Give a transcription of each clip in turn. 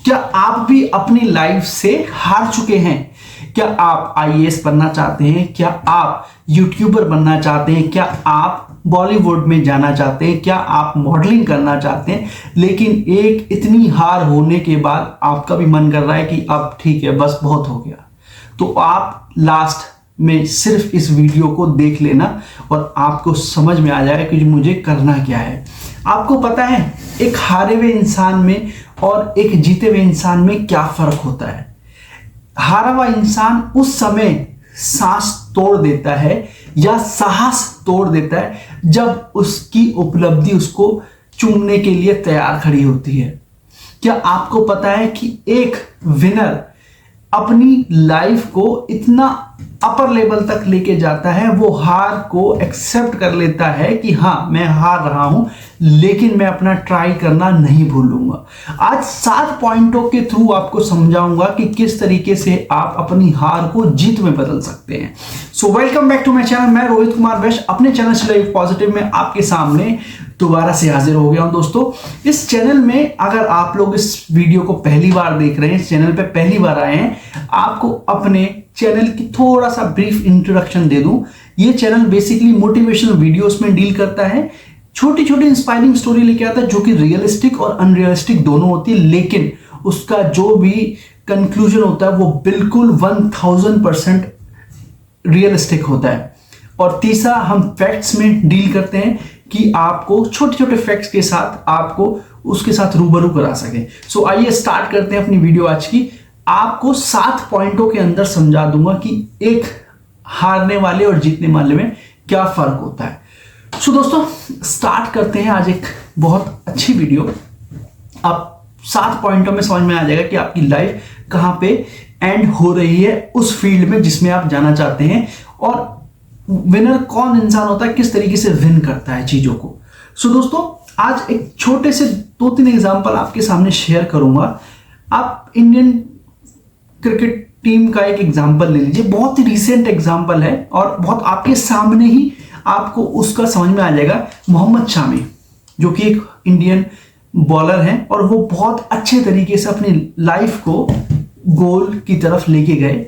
क्या आप भी अपनी लाइफ से हार चुके हैं? क्या आप आईएएस बनना चाहते हैं? क्या आप यूट्यूबर बनना चाहते हैं? क्या आप बॉलीवुड में जाना चाहते हैं? क्या आप मॉडलिंग करना चाहते हैं? लेकिन एक इतनी हार होने के बाद आपका भी मन कर रहा है कि अब ठीक है, बस बहुत हो गया। तो आप लास्ट में सिर्फ इस वीडियो को देख लेना और आपको समझ में आ जाएगा कि मुझे करना क्या है। आपको पता है एक हारे हुए इंसान में और एक जीते हुए इंसान में क्या फर्क होता है? हारा हुआ इंसान उस समय सांस तोड़ देता है या साहस तोड़ देता है जब उसकी उपलब्धि उसको चूमने के लिए तैयार खड़ी होती है। क्या आपको पता है कि एक विनर अपनी लाइफ को इतना अपर लेवल तक लेके जाता है, वो हार को एक्सेप्ट कर लेता है कि हाँ मैं हार रहा हूं लेकिन मैं अपना ट्राई करना नहीं भूलूंगा। आज 7 पॉइंटों के थ्रू आपको समझाऊंगा कि किस तरीके से आप अपनी हार को जीत में बदल सकते हैं। So welcome back to my channel. मैं रोहित कुमार वैश्य अपने चैनल लाइफ पॉजिटिव में आपके सामने दोबारा से हाजिर हो गया हूं। दोस्तों, इस चैनल में अगर आप लोग इस वीडियो को पहली बार देख रहे हैं, इस चैनल पे पहली बार आए हैं, आपको अपने चैनल की थोड़ा सा ब्रीफ इंट्रोडक्शन दे दूं। ये चैनल बेसिकली मोटिवेशनल वीडियोस में डील करता है, छोटी छोटी इंस्पायरिंग स्टोरी लेके आता है जो कि रियलिस्टिक और अनरियलिस्टिक दोनों होती है, लेकिन उसका जो भी कंक्लूजन होता है वो बिल्कुल 1000% रियलिस्टिक होता है। और तीसरा, हम फैक्ट्स में डील करते हैं कि आपको छोटे छोटे फैक्ट्स के साथ आपको उसके साथ रूबरू करा सके। सो आइए स्टार्ट करते हैं अपनी वीडियो आज की। आपको 7 पॉइंटों के अंदर समझा दूंगा कि एक हारने वाले और जीतने वाले में क्या फर्क होता है। सो दोस्तों, स्टार्ट करते हैं आज एक बहुत अच्छी वीडियो। आप 7 पॉइंटों में समझ में आ जाएगा कि आपकी लाइफ कहां पे एंड हो रही है उस फील्ड में जिसमें आप जाना चाहते हैं, और विनर कौन इंसान होता है, किस तरीके से विन करता है चीजों को। सो दोस्तों, आज एक छोटे से 2-3 एग्जांपल आपके सामने शेयर करूंगा। आप इंडियन क्रिकेट टीम का एक एग्जांपल ले लीजिए, बहुत ही रिसेंट एग्जांपल है और बहुत आपके सामने ही आपको उसका समझ में आ जाएगा। मोहम्मद शामी, जो कि एक इंडियन बॉलर हैं और वो बहुत अच्छे तरीके से अपनी लाइफ को गोल की तरफ लेके गए।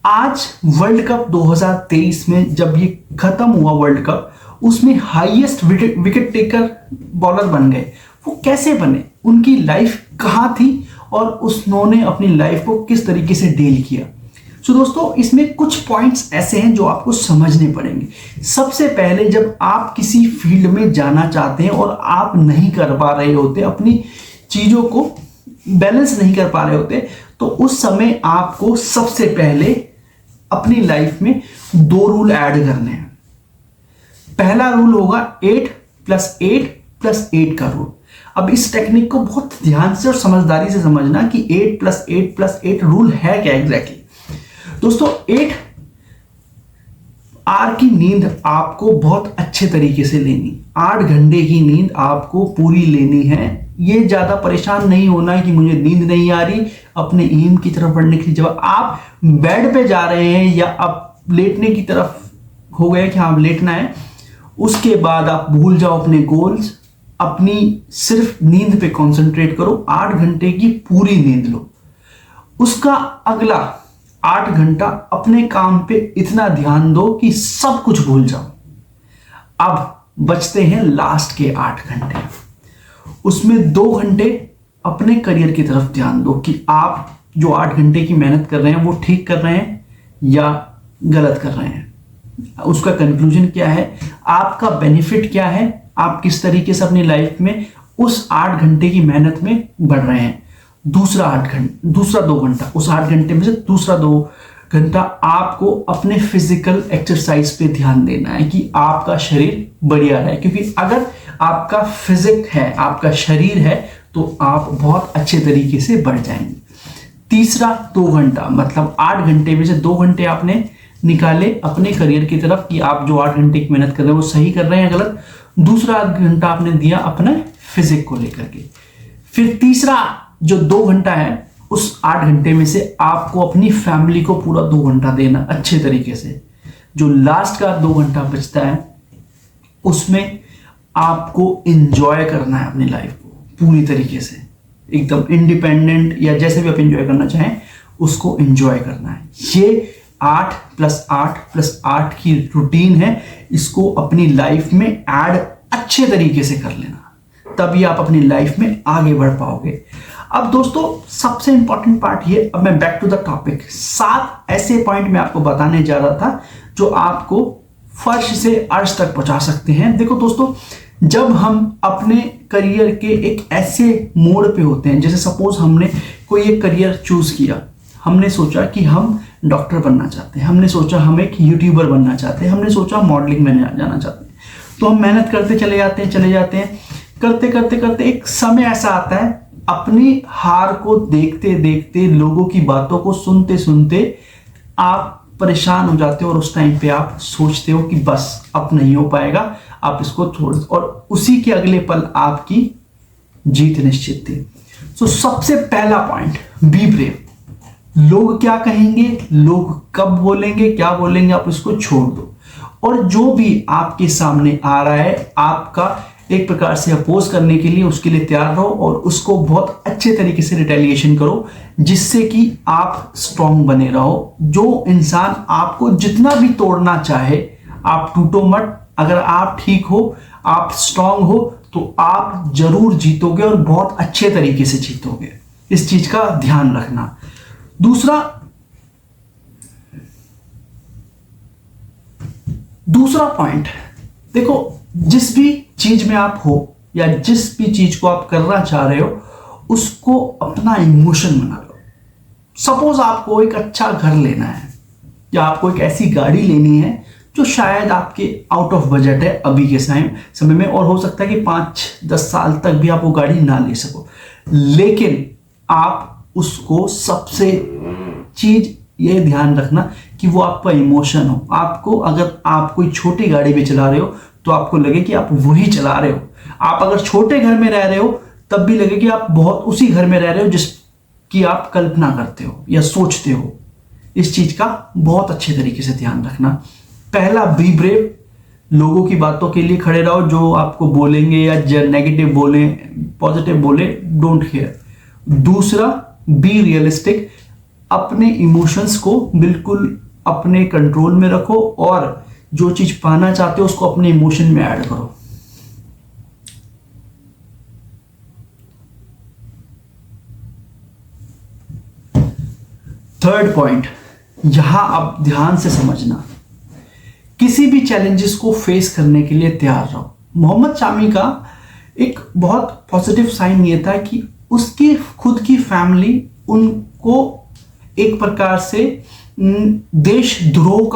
आज वर्ल्ड कप 2023 में जब ये खत्म हुआ वर्ल्ड कप, उसमें हाईएस्ट विकेट टेकर बॉलर बन गए। वो कैसे बने, उनकी लाइफ कहां थी और उन्होंने अपनी लाइफ को किस तरीके से डील किया। सो दोस्तों, इसमें कुछ पॉइंट्स ऐसे हैं जो आपको समझने पड़ेंगे। सबसे पहले, जब आप किसी फील्ड में जाना चाहते हैं और आप नहीं कर पा रहे होते, अपनी चीजों को बैलेंस नहीं कर पा रहे होते, तो उस समय आपको सबसे पहले अपनी लाइफ में 2 रूल ऐड करने हैं। पहला रूल होगा 8+8+8 का रूल। अब इस टेक्निक को बहुत ध्यान से और समझदारी से समझना कि 8+8+8 रूल है क्या एग्जैक्टली। दोस्तों, 8 आवर की नींद आपको बहुत अच्छे तरीके से लेनी, 8 घंटे की नींद आपको पूरी लेनी है। ये ज्यादा परेशान नहीं होना है कि मुझे नींद नहीं आ रही, अपने एम की तरफ बढ़ने के लिए जब आप बेड पे जा रहे हैं या आप लेटने की तरफ हो गए कि हाँ लेटना है, उसके बाद आप भूल जाओ अपने गोल्स, अपनी सिर्फ नींद पे कंसंट्रेट करो। 8 घंटे की पूरी नींद लो, उसका अगला 8 घंटा अपने काम पे इतना ध्यान दो कि सब कुछ भूल जाओ। अब बचते हैं लास्ट के 8 घंटे, उसमें 2 घंटे अपने करियर की तरफ ध्यान दो कि आप जो 8 घंटे की मेहनत कर रहे हैं वो ठीक कर रहे हैं या गलत कर रहे हैं, उसका कंक्लूजन क्या है, आपका बेनिफिट क्या है, आप किस तरीके से अपनी लाइफ में उस 8 घंटे की मेहनत में बढ़ रहे हैं। दूसरा 2 घंटा, उस 8 घंटे में से दूसरा 2 घंटा आपको अपने फिजिकल एक्सरसाइज पे ध्यान देना है कि आपका शरीर बढ़िया है, क्योंकि अगर आपका फिजिक है, आपका शरीर है, तो आप बहुत अच्छे तरीके से बढ़ जाएंगे। तीसरा 2 घंटा, मतलब 8 घंटे में से 2 घंटे आपने निकाले अपने करियर की तरफ कि आप जो 8 घंटे की मेहनत कर रहे हैं वो सही कर रहे हैं गलत। दूसरा घंटा आपने दिया अपने फिजिक को लेकर के। फिर तीसरा जो 2 घंटा है, उस 8 घंटे में से आपको अपनी फैमिली को पूरा 2 घंटा देना अच्छे तरीके से। जो लास्ट का 2 घंटा बचता है उसमें आपको एंजॉय करना है अपनी लाइफ को पूरी तरीके से। एकदम इंडिपेंडेंट या जैसे भी आप एंजॉय करना चाहें उसको एंजॉय करना है। ये 8+8+8 की रूटीन है, इसको अपनी लाइफ में ऐड अच्छे तरीके से कर लेना, तभी आप अपनी लाइफ में आगे बढ़ पाओगे। अब दोस्तों सबसे इंपॉर्टेंट पार्ट ये, अब मैं बैक टू द टॉपिक, 7 ऐसे पॉइंट मैं आपको बताने जा रहा था जो आपको फर्श से अर्श तक पहुंचा सकते हैं। देखो दोस्तों, जब हम अपने करियर के एक ऐसे मोड़ पे होते हैं, जैसे सपोज हमने कोई एक करियर चूज किया, हमने सोचा कि हम डॉक्टर बनना चाहते हैं, हमने सोचा हम एक यूट्यूबर बनना चाहते हैं, हमने सोचा मॉडलिंग में जाना चाहते हैं, तो हम मेहनत करते चले जाते हैं, करते करते करते एक समय ऐसा आता है, अपनी हार को देखते देखते, लोगों की बातों को सुनते सुनते आप परेशान हो जाते हो और उस टाइम पे आप सोचते हो कि बस अब नहीं हो पाएगा, आप इसको छोड़, और उसी के अगले पल आपकी जीत निश्चित थी। तो सबसे पहला पॉइंट, बी ब्रेव। लोग क्या कहेंगे, लोग कब बोलेंगे, क्या बोलेंगे, आप इसको छोड़ दो, और जो भी आपके सामने आ रहा है आपका एक प्रकार से अपोज करने के लिए, उसके लिए तैयार रहो और उसको बहुत अच्छे तरीके से रिटेलिएशन करो, जिससे कि आप स्ट्रांग बने रहो। जो इंसान आपको जितना भी तोड़ना चाहे, आप टूटो मत। अगर आप ठीक हो, आप स्ट्रांग हो, तो आप जरूर जीतोगे और बहुत अच्छे तरीके से जीतोगे। इस चीज का ध्यान रखना। दूसरा पॉइंट, देखो, जिस भी चीज में आप हो या जिस भी चीज को आप करना चाह रहे हो, उसको अपना इमोशन बना लो। सपोज आपको एक अच्छा घर लेना है या आपको एक ऐसी गाड़ी लेनी है जो शायद आपके आउट ऑफ बजट है अभी के समय में, और हो सकता है कि 5-10 साल तक भी आप वो गाड़ी ना ले सको, लेकिन आप उसको, सबसे चीज ये ध्यान रखना कि वो आपका इमोशन हो। आपको, अगर आप कोई छोटी गाड़ी भी चला रहे हो तो आपको लगे कि आप वही चला रहे हो। आप अगर छोटे घर में रह रहे हो तब भी लगे कि आप बहुत उसी घर में रह रहे हो जिसकी आप कल्पना करते हो या सोचते हो। इस चीज का बहुत अच्छे तरीके से ध्यान रखना। पहला, बी ब्रेव। लोगों की बातों के लिए खड़े रहो, जो आपको बोलेंगे या नेगेटिव बोले, पॉजिटिव बोले, डोंट केयर। दूसरा, बी रियलिस्टिक। अपने इमोशंस को बिल्कुल अपने कंट्रोल में रखो और जो चीज पाना चाहते हो उसको अपने इमोशन में ऐड करो। थर्ड पॉइंट, यहां आप ध्यान से समझना, किसी भी चैलेंजेस को फेस करने के लिए तैयार रहो। मोहम्मद शामी का एक बहुत पॉजिटिव साइन ये था कि उसकी खुद की फैमिली उनको एक प्रकार से देशद्रोह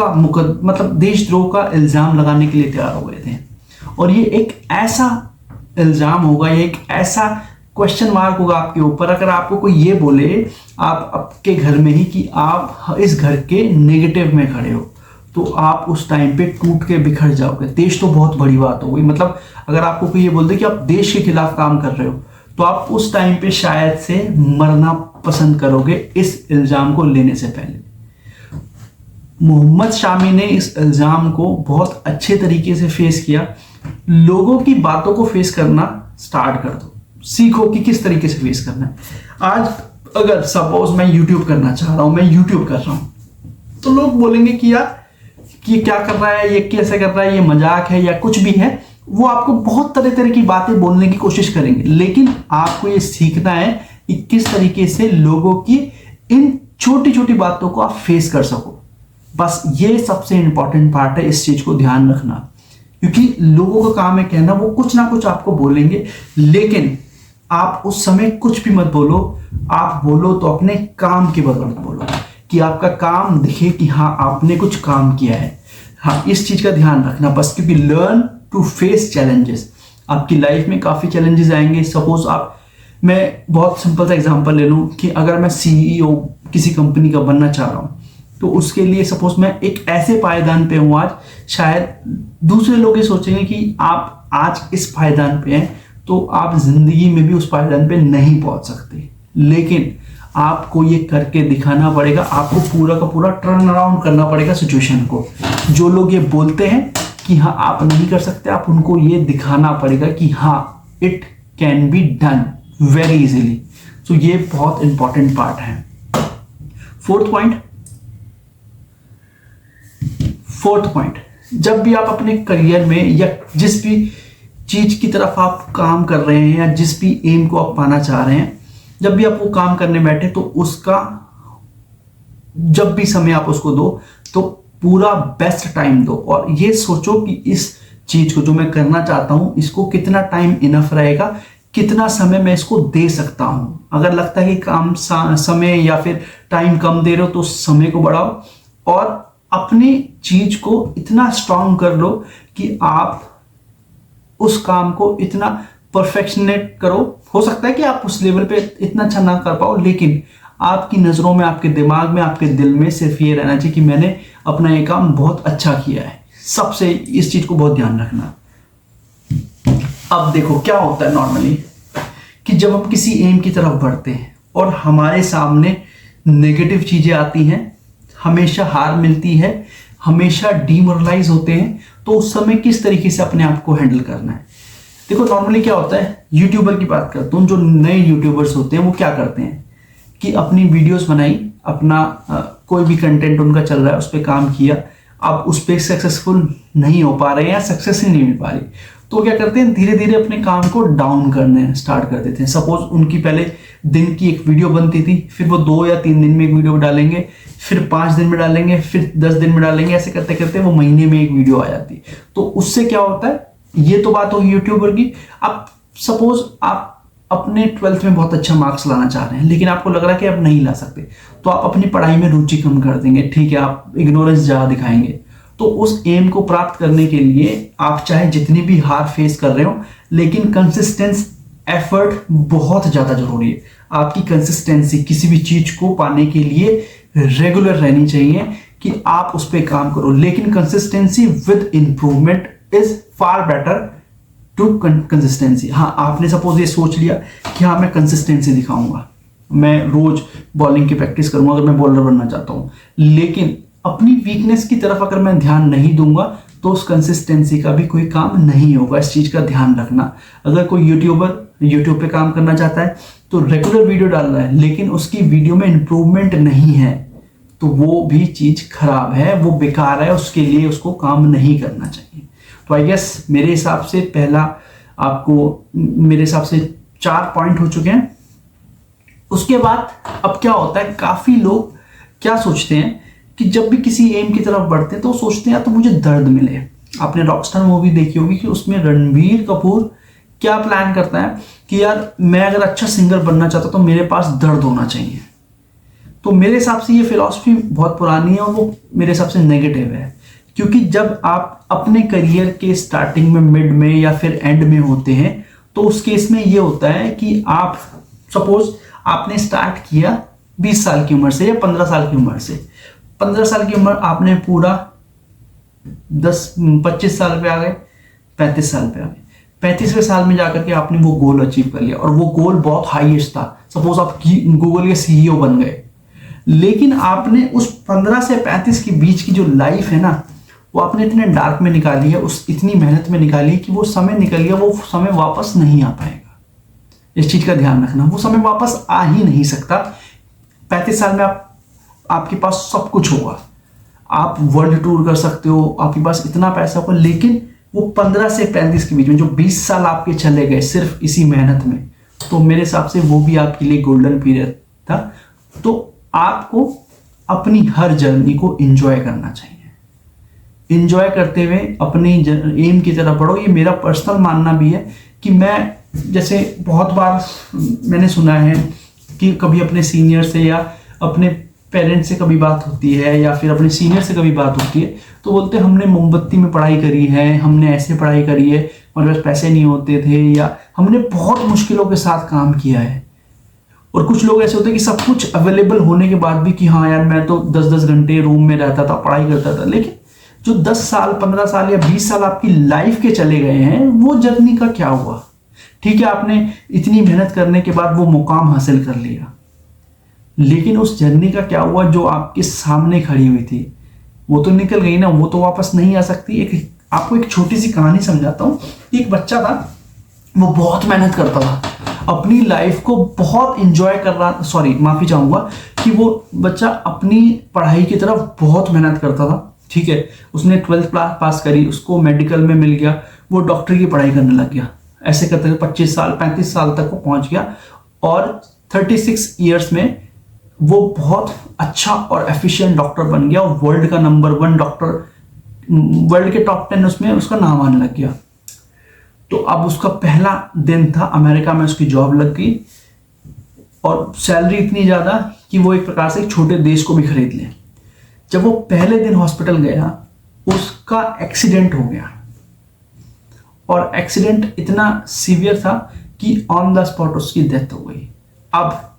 का इल्जाम लगाने के लिए तैयार हो गए थे, और ये एक ऐसा इल्जाम होगा, ये एक ऐसा क्वेश्चन मार्क होगा आपके ऊपर अगर आपको कोई ये बोले आप आपके घर में ही कि आप इस घर के नेगेटिव में खड़े हो, तो आप उस टाइम पे टूट के बिखर जाओगे। देश तो बहुत बड़ी बात हो गई, मतलब अगर आपको कोई ये बोल दे कि आप देश के खिलाफ काम कर रहे हो तो आप उस टाइम पे शायद से मरना पसंद करोगे इस इल्जाम को लेने से पहले। मोहम्मद शामी ने इस इल्जाम को बहुत अच्छे तरीके से फेस किया। लोगों की बातों को फेस करना स्टार्ट कर दो, सीखो कि किस तरीके से फेस करना है। आज अगर सपोज मैं यूट्यूब करना चाह रहा हूं, मैं यूट्यूब कर रहा हूं, तो लोग बोलेंगे कि यार ये क्या कर रहा है, ये कैसे कर रहा है, ये मजाक है या कुछ भी है। वो आपको बहुत तरह तरह की बातें बोलने की कोशिश करेंगे, लेकिन आपको ये सीखना है कि किस तरीके से लोगों की इन छोटी छोटी बातों को आप फेस कर सको। बस ये सबसे इंपॉर्टेंट पार्ट है, इस चीज को ध्यान रखना, क्योंकि लोगों का काम है कहना, वो कुछ ना कुछ आपको बोलेंगे, लेकिन आप उस समय कुछ भी मत बोलो। आप बोलो तो अपने काम के बदौलत बोलो, कि आपका काम दिखे कि हाँ आपने कुछ काम किया है। हाँ, इस चीज का ध्यान रखना बस, क्योंकि लर्न टू फेस चैलेंजेस। आपकी लाइफ में काफी चैलेंजेस आएंगे। सपोज मैं बहुत सिंपल सा एग्जांपल ले लूं कि अगर मैं सीईओ किसी कंपनी का बनना चाह रहा हूं, तो उसके लिए सपोज मैं एक ऐसे पायदान पे हूं आज, शायद दूसरे लोग ये सोचेंगे कि आप आज इस पायदान पे हैं तो आप जिंदगी में भी उस पायदान पे नहीं पहुंच सकते, लेकिन आपको ये करके दिखाना पड़ेगा। आपको पूरा का पूरा टर्न अराउंड करना पड़ेगा सिचुएशन को। जो लोग ये बोलते हैं कि हाँ आप नहीं कर सकते, आप उनको ये दिखाना पड़ेगा कि हाँ it can be done. Very easily. तो ये बहुत इंपॉर्टेंट पार्ट है। फोर्थ पॉइंट, जब भी आप अपने करियर में या जिस भी चीज की तरफ आप काम कर रहे हैं या जिस भी एम को आप पाना चाह रहे हैं, जब भी आप वो काम करने बैठे तो उसका जब भी समय आप उसको दो तो पूरा बेस्ट टाइम दो और ये सोचो कि इस चीज को जो मैं करना चाहता हूं इसको कितना टाइम इनफ रहेगा, कितना समय मैं इसको दे सकता हूं। अगर लगता है कि काम समय या फिर टाइम कम दे रहे हो तो समय को बढ़ाओ और अपनी चीज को इतना स्ट्रांग कर लो कि आप उस काम को इतना परफेक्शनेट करो। हो सकता है कि आप उस लेवल पे इतना अच्छा ना कर पाओ, लेकिन आपकी नजरों में, आपके दिमाग में, आपके दिल में सिर्फ ये रहना चाहिए कि मैंने अपना ये काम बहुत अच्छा किया है। सबसे इस चीज को बहुत ध्यान रखना। अब देखो क्या होता है नॉर्मली कि जब हम किसी एम की तरफ बढ़ते हैं और हमारे सामने नेगेटिव चीजें आती हैं, हमेशा हार मिलती है, हमेशा डीमोरलाइज होते हैं, तो उस समय किस तरीके से अपने आप को हैंडल करना है। देखो नॉर्मली क्या होता है, यूट्यूबर की बात करता हूँ, जो नए यूट्यूबर्स होते हैं वो क्या करते हैं कि अपनी वीडियोस बनाई, अपना कोई भी कंटेंट उनका चल रहा है उस पर काम किया, अब उस पर सक्सेसफुल नहीं हो पा रहे हैं या सक्सेस ही नहीं मिल पा रही, तो क्या करते हैं धीरे धीरे अपने काम को डाउन करने स्टार्ट कर देते हैं। सपोज उनकी पहले दिन की एक वीडियो बनती थी, फिर वो 2 या 3 दिन में एक वीडियो डालेंगे, फिर 5 दिन में डालेंगे, फिर 10 दिन में डालेंगे, ऐसे करते करते वो महीने में एक वीडियो आ जाती। तो उससे क्या होता है, ये तो बात होगी यूट्यूबर की। अब सपोज आप अपने 12th में बहुत अच्छा मार्क्स लाना चाह रहे हैं, लेकिन आपको लग रहा है कि आप नहीं ला सकते, तो आप अपनी पढ़ाई में रुचि कम कर देंगे, ठीक है, आप इग्नोरेंस ज़्यादा दिखाएंगे। तो उस एम को प्राप्त करने के लिए आप चाहे जितनी भी हार फेस कर रहे हो, लेकिन कंसिस्टेंस एफर्ट बहुत ज़्यादा जरूरी है। आपकी कंसिस्टेंसी किसी भी चीज को पाने के लिए रेगुलर रहनी चाहिए कि आप उस पर काम करो, लेकिन consistency with improvement is far better to consistency. हाँ, आपने सपोज ये सोच लिया कि हाँ मैं कंसिस्टेंसी दिखाऊंगा, मैं रोज बॉलिंग की प्रैक्टिस करूंगा अगर मैं बॉलर बनना चाहता हूं, लेकिन अपनी वीकनेस की तरफ अगर मैं ध्यान नहीं दूंगा तो उस कंसिस्टेंसी का भी कोई काम नहीं होगा। इस चीज का ध्यान रखना। अगर कोई यूट्यूबर यूट्यूब पे काम करना चाहता है तो रेगुलर वीडियो डाल रहा है, लेकिन उसकी वीडियो में इंप्रूवमेंट नहीं है, तो वो भी चीज खराब है, वो बेकार है, उसके लिए उसको काम नहीं करना चाहिए। तो आई गेस मेरे हिसाब से मेरे हिसाब से 4 पॉइंट हो चुके हैं। उसके बाद अब क्या होता है, काफी लोग क्या सोचते हैं कि जब भी किसी एम की तरफ बढ़ते हैं तो सोचते हैं या तो मुझे दर्द मिले। आपने रॉकस्टार मूवी देखी होगी कि उसमें रणबीर कपूर क्या प्लान करता है कि यार मैं अगर अच्छा सिंगर बनना चाहता तो मेरे पास दर्द होना चाहिए। तो मेरे हिसाब से ये फिलॉसफी बहुत पुरानी है और वो मेरे हिसाब से नेगेटिव है, क्योंकि जब आप अपने करियर के स्टार्टिंग में, मिड में या फिर एंड में होते हैं तो उस केस में ये होता है कि आप सपोज आपने स्टार्ट किया 20 साल की उम्र से या 15 साल की उम्र से। 15 साल की उम्र आपने पूरा 25 साल पे आ गए, 35 साल पे आ गए, 35वें साल में जाकर के आपने वो गोल अचीव कर लिया और वो गोल बहुत हाईएस्ट था। सपोज आप गूगल के सीईओ बन गए, लेकिन आपने उस 15 से 35 के बीच की जो लाइफ है ना, वो आपने इतने डार्क में निकाली है, उस इतनी मेहनत में निकाली है कि वो समय निकल गया, वो समय वापस नहीं आ पाएगा। इस चीज का ध्यान रखना, वो समय वापस आ ही नहीं सकता। 35 साल में आपके पास सब कुछ होगा, आप वर्ल्ड टूर कर सकते हो, आपके पास इतना पैसा होगा, लेकिन वो 15 से 35 के बीच में जो 20 साल आपके चले गए सिर्फ इसी मेहनत में, तो मेरे हिसाब से वो भी आपके लिए गोल्डन पीरियड था। तो आपको अपनी हर जर्नी को एंजॉय करना चाहिए। एंजॉय करते हुए अपनी एम की तरफ बढ़ो। ये मेरा पर्सनल मानना भी है कि मैं जैसे बहुत बार मैंने सुना है कि कभी अपने सीनियर से या अपने पेरेंट्स से कभी बात होती है या फिर अपने सीनियर से कभी बात होती है तो बोलते हैं हमने मोमबत्ती में पढ़ाई करी है, हमने ऐसे पढ़ाई करी है, हमारे पास पैसे नहीं होते थे, या हमने बहुत मुश्किलों के साथ काम किया है। और कुछ लोग ऐसे होते हैं कि सब कुछ अवेलेबल होने के बाद भी कि हाँ यार मैं तो 10-10 घंटे रूम में रहता था, पढ़ाई करता था, लेकिन जो 10 साल 15 साल या 20 साल आपकी लाइफ के चले गए हैं वो जर्नी का क्या हुआ। ठीक है, आपने इतनी मेहनत करने के बाद वो मुकाम हासिल कर लिया, लेकिन उस जर्नी का क्या हुआ जो आपके सामने खड़ी हुई थी, वो तो निकल गई ना, वो तो वापस नहीं आ सकती। आपको एक छोटी सी कहानी समझाता हूँ। एक बच्चा था, वो बहुत मेहनत करता था, अपनी लाइफ को बहुत इंजॉय कर रहा, सॉरी माफी चाहूंगा, कि वो बच्चा अपनी पढ़ाई की तरफ बहुत मेहनत करता था, ठीक है। उसने 12th क्लास पास करी, उसको मेडिकल में मिल गया, वो डॉक्टर की पढ़ाई करने लग गया। ऐसे करते 25 साल 35 साल तक वो पहुंच गया और 36 ईयर्स में वो बहुत अच्छा और एफिशिएंट डॉक्टर बन गया। वर्ल्ड का नंबर 1 डॉक्टर, वर्ल्ड के टॉप 10 उसमें उसका नाम आने लग गया। तो अब उसका पहला दिन था, अमेरिका में उसकी जॉब लग गई और सैलरी इतनी ज़्यादा कि वो एक प्रकार से एक छोटे देश को भी खरीद ले। जब वो पहले दिन हॉस्पिटल गया, उसका एक्सीडेंट हो गया और एक्सीडेंट इतना सीवियर था कि ऑन द स्पॉट उसकी डेथ हो गई। अब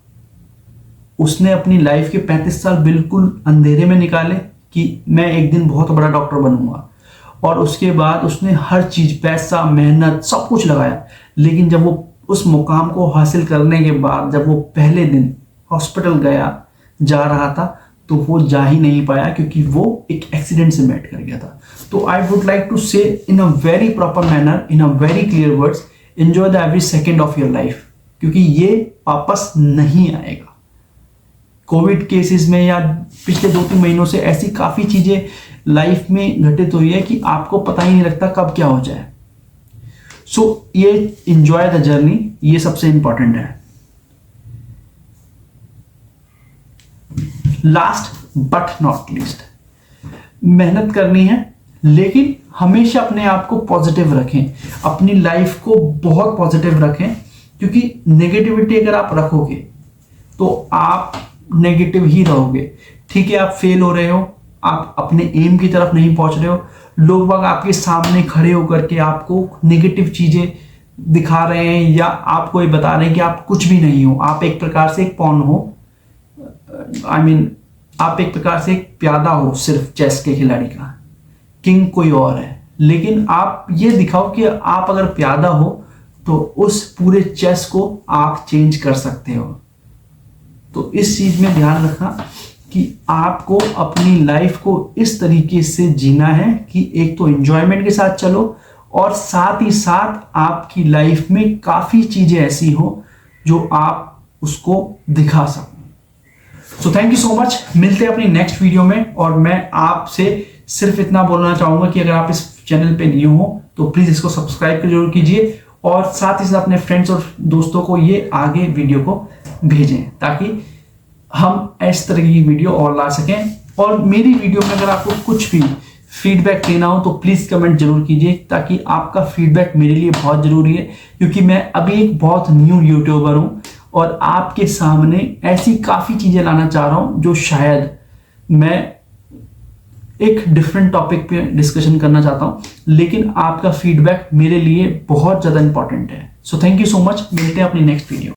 उसने अपनी लाइफ के 35 साल बिल्कुल अंधेरे में निकाले कि मैं एक दिन बहुत बड़ा डॉक्टर बनूंगा, और उसके बाद उसने हर चीज, पैसा, मेहनत, सब कुछ लगाया। लेकिन जब वो उस मुकाम को हासिल करने के बाद, जब वो पहले दिन हॉस्पिटल जा रहा था, तो वो जा ही नहीं पाया क्योंकि वो एक एक्सीडेंट से मेट कर गया था। तो I would like to say in a very proper manner, in a very clear words, enjoy the every second of your life, क्योंकि ये वापस नहीं आएगा। कोविड केसेस में या पिछले 2-3 महीनों से ऐसी काफ़ी चीज़ें लाइफ में घटित हुई है कि आपको पता ही नहीं लगता कब क्या हो जाए। सो ये एंजॉय द जर्नी, ये सबसे इंपॉर्टेंट है। लास्ट बट नॉट लीस्ट, मेहनत करनी है लेकिन हमेशा अपने आप को पॉजिटिव रखें, अपनी लाइफ को बहुत पॉजिटिव रखें, क्योंकि नेगेटिविटी अगर आप रखोगे तो आप नेगेटिव ही रहोगे। ठीक है, आप फेल हो रहे हो, आप अपने एम की तरफ नहीं पहुंच रहे हो, लोग बाग आपके सामने खड़े होकर के आपको नेगेटिव चीजें दिखा रहे हैं या आपको ये बता रहे हैं कि आप कुछ भी नहीं हो, आप एक प्रकार से एक पॉन हो, आप एक प्रकार से एक प्यादा हो सिर्फ चेस के खिलाड़ी का, किंग कोई और है। लेकिन आप ये दिखाओ कि आप अगर प्यादा हो तो उस पूरे चेस को आप चेंज कर सकते हो। तो इस चीज में ध्यान रखना कि आपको अपनी लाइफ को इस तरीके से जीना है कि एक तो एंजॉयमेंट के साथ चलो और साथ ही साथ आपकी लाइफ में काफी चीजें ऐसी हो जो आप उसको दिखा सको। So thank you so much, मिलते हैं अपनी नेक्स्ट वीडियो में। और मैं आपसे सिर्फ इतना बोलना चाहूंगा कि अगर आप इस चैनल पे न्यू हो तो प्लीज इसको सब्सक्राइब जरूर कीजिए और साथ ही साथ अपने फ्रेंड्स और दोस्तों को ये आगे वीडियो को भेजें ताकि हम इस तरह की वीडियो और ला सकें। और मेरी वीडियो में अगर आपको कुछ भी फीडबैक देना हो तो प्लीज कमेंट जरूर कीजिए, ताकि आपका फीडबैक मेरे लिए बहुत जरूरी है, क्योंकि मैं अभी एक बहुत न्यू यूट्यूबर हूं और आपके सामने ऐसी काफी चीजें लाना चाह रहा हूं जो शायद मैं एक डिफरेंट टॉपिक पे डिस्कशन करना चाहता हूं, लेकिन आपका फीडबैक मेरे लिए बहुत ज्यादा इंपॉर्टेंट है। So thank you so much, मिलते हैं अपनी नेक्स्ट वीडियो।